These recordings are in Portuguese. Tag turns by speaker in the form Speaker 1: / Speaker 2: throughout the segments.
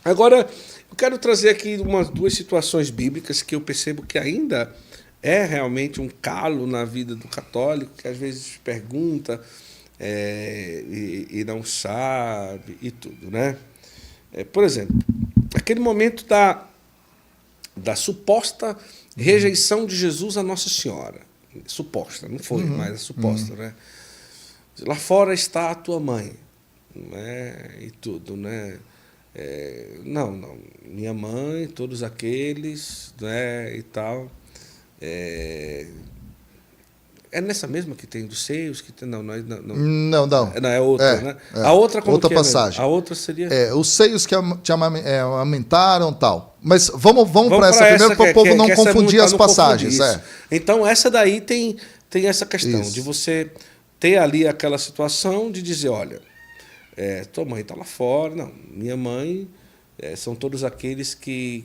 Speaker 1: Agora, eu quero trazer aqui umas duas situações bíblicas que eu percebo que ainda é realmente um calo na vida do católico, que às vezes pergunta e não sabe e tudo, né? Por exemplo, aquele momento da suposta rejeição de Jesus a Nossa Senhora. Suposta, não foi, mas é suposta, né? Lá fora está a tua mãe, né? E tudo, né? Não, minha mãe, todos aqueles, né? E tal. É nessa mesma que tem dos seios? Que tem, não. Não, é outra, né? A outra como
Speaker 2: outra
Speaker 1: que
Speaker 2: passagem.
Speaker 1: A outra seria...
Speaker 2: os seios que te amamentaram e tal. Mas vamos para essa primeiro, para o povo não confundir as passagens.
Speaker 1: Então, essa daí tem essa questão de você ter ali aquela situação de dizer, olha, tua mãe está lá fora, não, minha mãe são todos aqueles que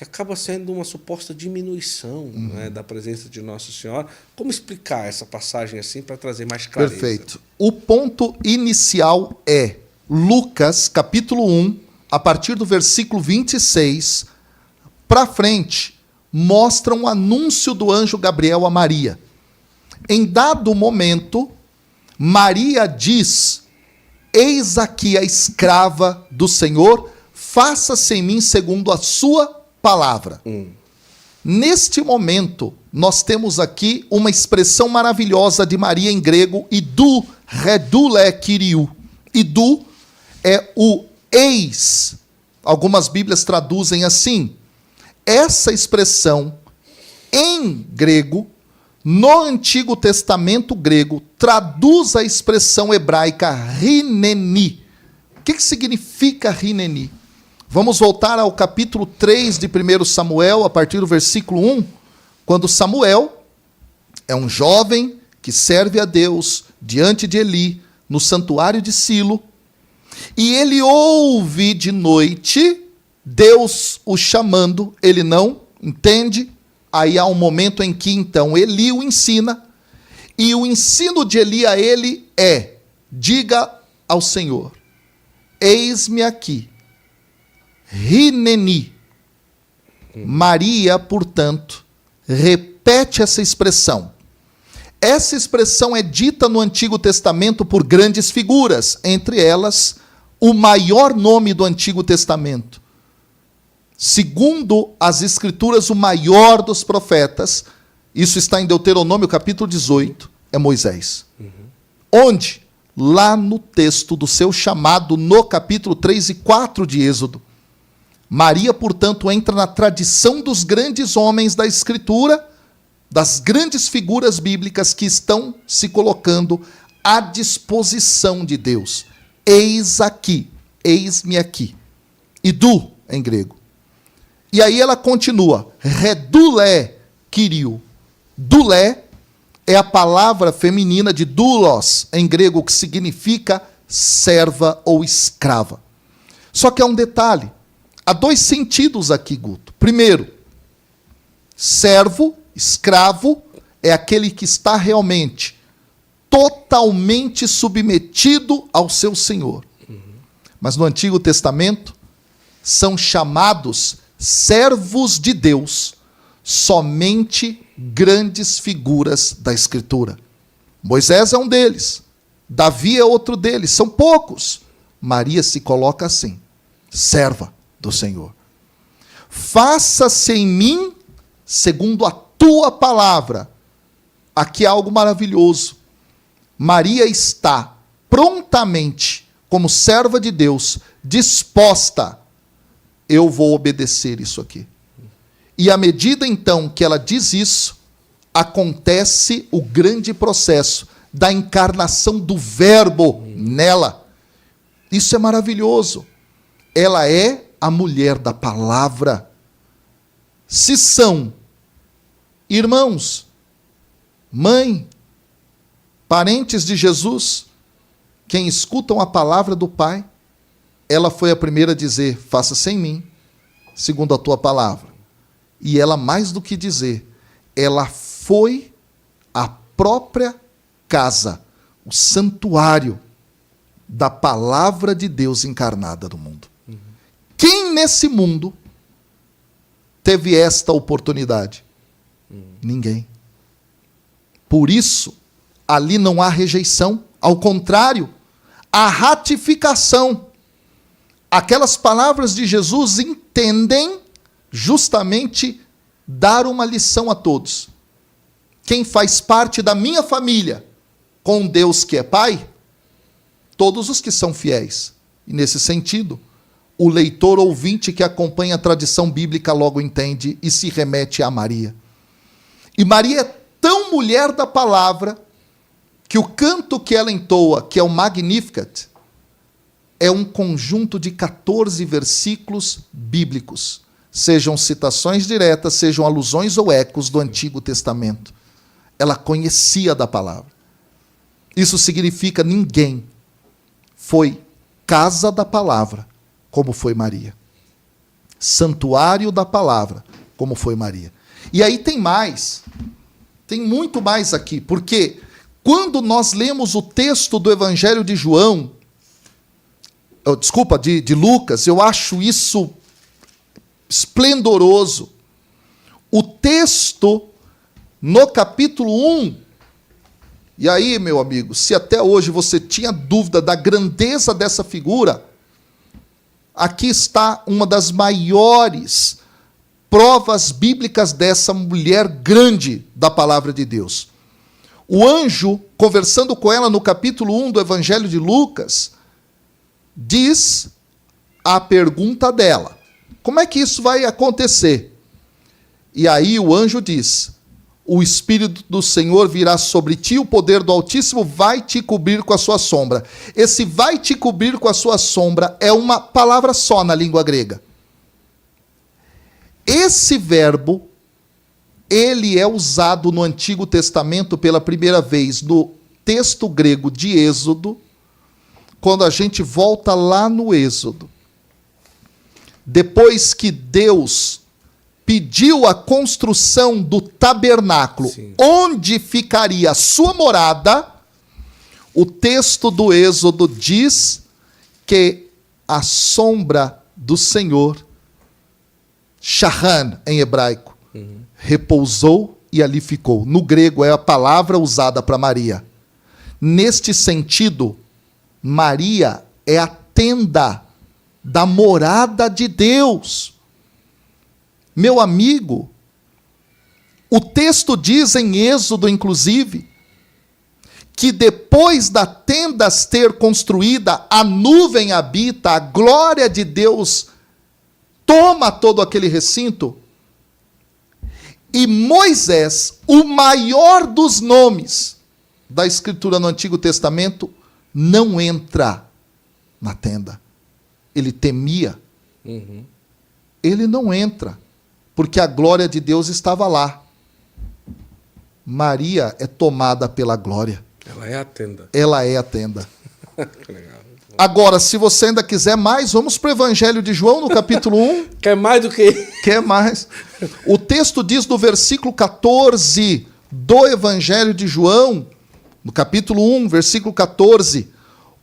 Speaker 1: acaba sendo uma suposta diminuição, né, da presença de Nossa Senhora. Como explicar essa passagem assim para trazer mais clareza?
Speaker 2: Perfeito. O ponto inicial é Lucas, capítulo 1, a partir do versículo 26, para frente, mostra um anúncio do anjo Gabriel a Maria. Em dado momento, Maria diz: eis aqui a escrava do Senhor, faça-se em mim segundo a sua palavra. Neste momento, nós temos aqui uma expressão maravilhosa de Maria em grego, idu, redule kyriou. Idu é o eis. Algumas Bíblias traduzem assim. Essa expressão, em grego, no Antigo Testamento grego, traduz a expressão hebraica rineni. O que significa rineni? Vamos voltar ao capítulo 3 de 1 Samuel, a partir do versículo 1, quando Samuel é um jovem que serve a Deus diante de Eli, no santuário de Silo, e ele ouve de noite Deus o chamando, ele não entende, aí há um momento em que então Eli o ensina, e o ensino de Eli a ele é: diga ao Senhor, eis-me aqui, rineni. Maria, portanto, repete essa expressão. Essa expressão é dita no Antigo Testamento por grandes figuras, entre elas, o maior nome do Antigo Testamento. Segundo as Escrituras, o maior dos profetas, isso está em Deuteronômio capítulo 18, é Moisés. Onde? Lá no texto do seu chamado, no capítulo 3 e 4 de Êxodo. Maria, portanto, entra na tradição dos grandes homens da Escritura, das grandes figuras bíblicas que estão se colocando à disposição de Deus. Eis aqui, eis-me aqui. Idu, em grego. E aí ela continua, redule kyriou. Dulé é a palavra feminina de doulos, em grego, que significa serva ou escrava. Só que há um detalhe. Há dois sentidos aqui, Guto. Primeiro, servo, escravo, é aquele que está realmente totalmente submetido ao seu senhor. Mas no Antigo Testamento, são chamados servos de Deus somente grandes figuras da Escritura. Moisés é um deles. Davi é outro deles. São poucos. Maria se coloca assim, serva do Senhor. Faça-se em mim segundo a tua palavra. Aqui há algo maravilhoso. Maria está prontamente, como serva de Deus, disposta. Eu vou obedecer isso aqui. E à medida então que ela diz isso, acontece o grande processo da encarnação do Verbo nela. Isso é maravilhoso. Ela é a mulher da palavra. Se são irmãos, mãe, parentes de Jesus, quem escutam a palavra do Pai, ela foi a primeira a dizer, faça-se em mim, segundo a tua palavra. E ela, mais do que dizer, ela foi a própria casa, o santuário da palavra de Deus encarnada no mundo. Quem nesse mundo teve esta oportunidade? Ninguém. Por isso, ali não há rejeição. Ao contrário, há ratificação. Aquelas palavras de Jesus entendem justamente dar uma lição a todos. Quem faz parte da minha família com Deus que é Pai? Todos os que são fiéis. E nesse sentido, o leitor ouvinte que acompanha a tradição bíblica logo entende e se remete a Maria. E Maria é tão mulher da palavra que o canto que ela entoa, que é o Magnificat, é um conjunto de 14 versículos bíblicos. Sejam citações diretas, sejam alusões ou ecos do Antigo Testamento. Ela conhecia da palavra. Isso significa ninguém foi casa da palavra, como foi Maria. Santuário da palavra, como foi Maria. E aí tem mais. Tem muito mais aqui, porque quando nós lemos o texto do Evangelho de João, de Lucas, eu acho isso esplendoroso. O texto, no capítulo 1, e aí, meu amigo, se até hoje você tinha dúvida da grandeza dessa figura, aqui está uma das maiores provas bíblicas dessa mulher grande da palavra de Deus. O anjo, conversando com ela no capítulo 1 do Evangelho de Lucas, diz a pergunta dela: como é que isso vai acontecer? E aí o anjo diz: o Espírito do Senhor virá sobre ti, o poder do Altíssimo vai te cobrir com a sua sombra. Esse vai te cobrir com a sua sombra é uma palavra só na língua grega. Esse verbo, ele é usado no Antigo Testamento pela primeira vez no texto grego de Êxodo, quando a gente volta lá no Êxodo. Depois que Deus pediu a construção do tabernáculo, sim, onde ficaria a sua morada, o texto do Êxodo diz que a sombra do Senhor, Shahan em hebraico, repousou e ali ficou. No grego é a palavra usada para Maria. Neste sentido, Maria é a tenda da morada de Deus. Meu amigo, o texto diz em Êxodo, inclusive, que depois da tenda ter construída, a nuvem habita, a glória de Deus toma todo aquele recinto. E Moisés, o maior dos nomes da Escritura no Antigo Testamento, não entra na tenda. Ele temia. Ele não entra, porque a glória de Deus estava lá. Maria é tomada pela glória.
Speaker 1: Ela é a tenda.
Speaker 2: Ela é a tenda.
Speaker 1: Que legal.
Speaker 2: Agora, se você ainda quiser mais, vamos para o Evangelho de João, no capítulo 1.
Speaker 1: Quer mais do que?
Speaker 2: Quer mais. O texto diz no versículo 14 do Evangelho de João, no capítulo 1, versículo 14,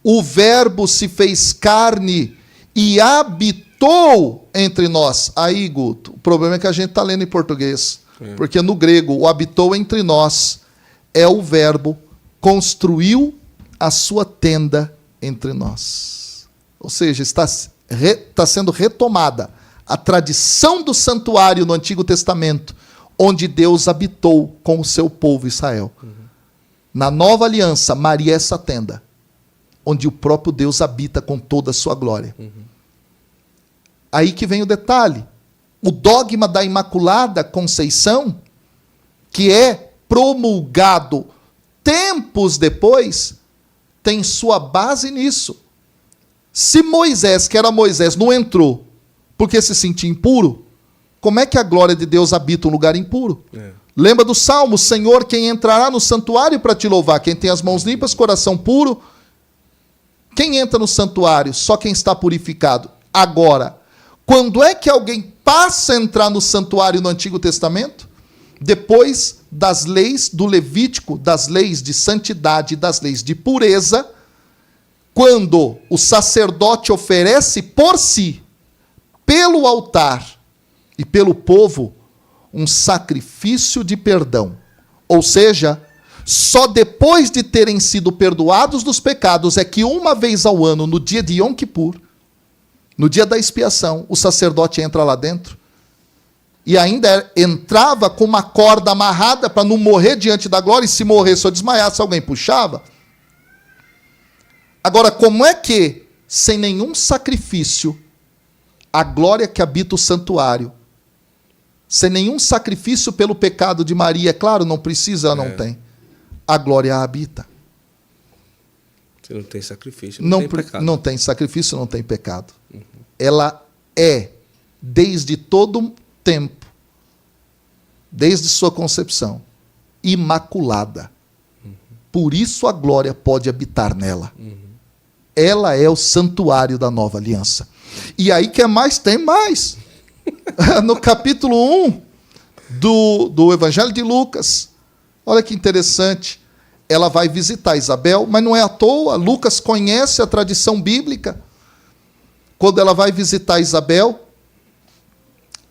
Speaker 2: o verbo se fez carne e habitou entre nós. Aí, Guto, o problema é que a gente está lendo em português, porque no grego o habitou entre nós é o verbo construiu a sua tenda entre nós. Ou seja, está sendo retomada a tradição do santuário no Antigo Testamento, onde Deus habitou com o seu povo Israel. Na nova aliança, Maria é essa tenda, onde o próprio Deus habita com toda a sua glória. Aí que vem o detalhe. O dogma da Imaculada Conceição, que é promulgado tempos depois, tem sua base nisso. Se Moisés, que era Moisés, não entrou porque se sentia impuro, como é que a glória de Deus habita um lugar impuro? Lembra do Salmo? Senhor, quem entrará no santuário para te louvar? Quem tem as mãos limpas, coração puro. Quem entra no santuário? Só quem está purificado. Agora, quando é que alguém passa a entrar no santuário no Antigo Testamento? Depois das leis do Levítico, das leis de santidade, das leis de pureza, quando o sacerdote oferece por si, pelo altar e pelo povo um sacrifício de perdão. Ou seja, só depois de terem sido perdoados dos pecados é que uma vez ao ano, no dia de Yom Kippur, no dia da expiação, o sacerdote entra lá dentro e ainda entrava com uma corda amarrada para não morrer diante da glória, e se morresse ou desmaiasse, alguém puxava. Agora, como é que, sem nenhum sacrifício, a glória que habita o santuário, sem nenhum sacrifício pelo pecado de Maria, é claro, não precisa, ela não tem, a glória a habita.
Speaker 1: Se não tem sacrifício, não tem pecado.
Speaker 2: Não tem sacrifício, não tem pecado. Ela é, desde todo tempo, desde sua concepção, imaculada. Por isso a glória pode habitar nela. Ela é o santuário da nova aliança. E aí, quer mais? Tem mais. No capítulo 1 do Evangelho de Lucas, olha que interessante. Ela vai visitar Isabel, mas não é à toa. Lucas conhece a tradição bíblica. Quando ela vai visitar Isabel,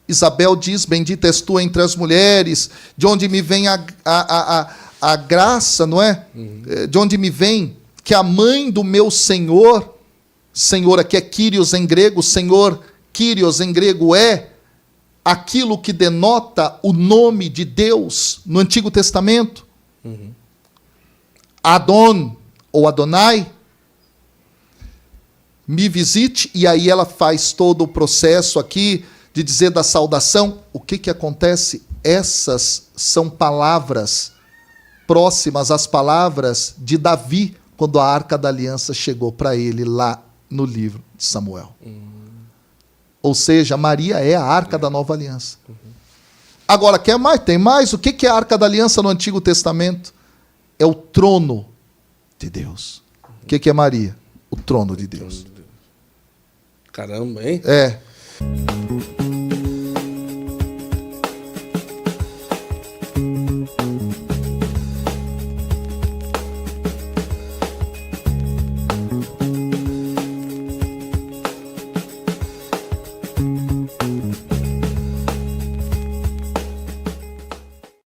Speaker 2: Isabel diz: bendita és tu entre as mulheres, de onde me vem a graça, não é? De onde me vem que a mãe do meu Senhor, Senhor aqui é Kyrios em grego, Senhor, Kyrios em grego é aquilo que denota o nome de Deus no Antigo Testamento. Adon, ou Adonai, me visite, e aí ela faz todo o processo aqui de dizer da saudação. O que acontece? Essas são palavras próximas às palavras de Davi, quando a Arca da Aliança chegou para ele lá no livro de Samuel. Ou seja, Maria é a Arca da Nova Aliança. Agora, quer mais? Tem mais. O que é a Arca da Aliança no Antigo Testamento? É o trono de Deus. O que é Maria? O trono de Deus.
Speaker 1: Caramba, hein?
Speaker 2: É.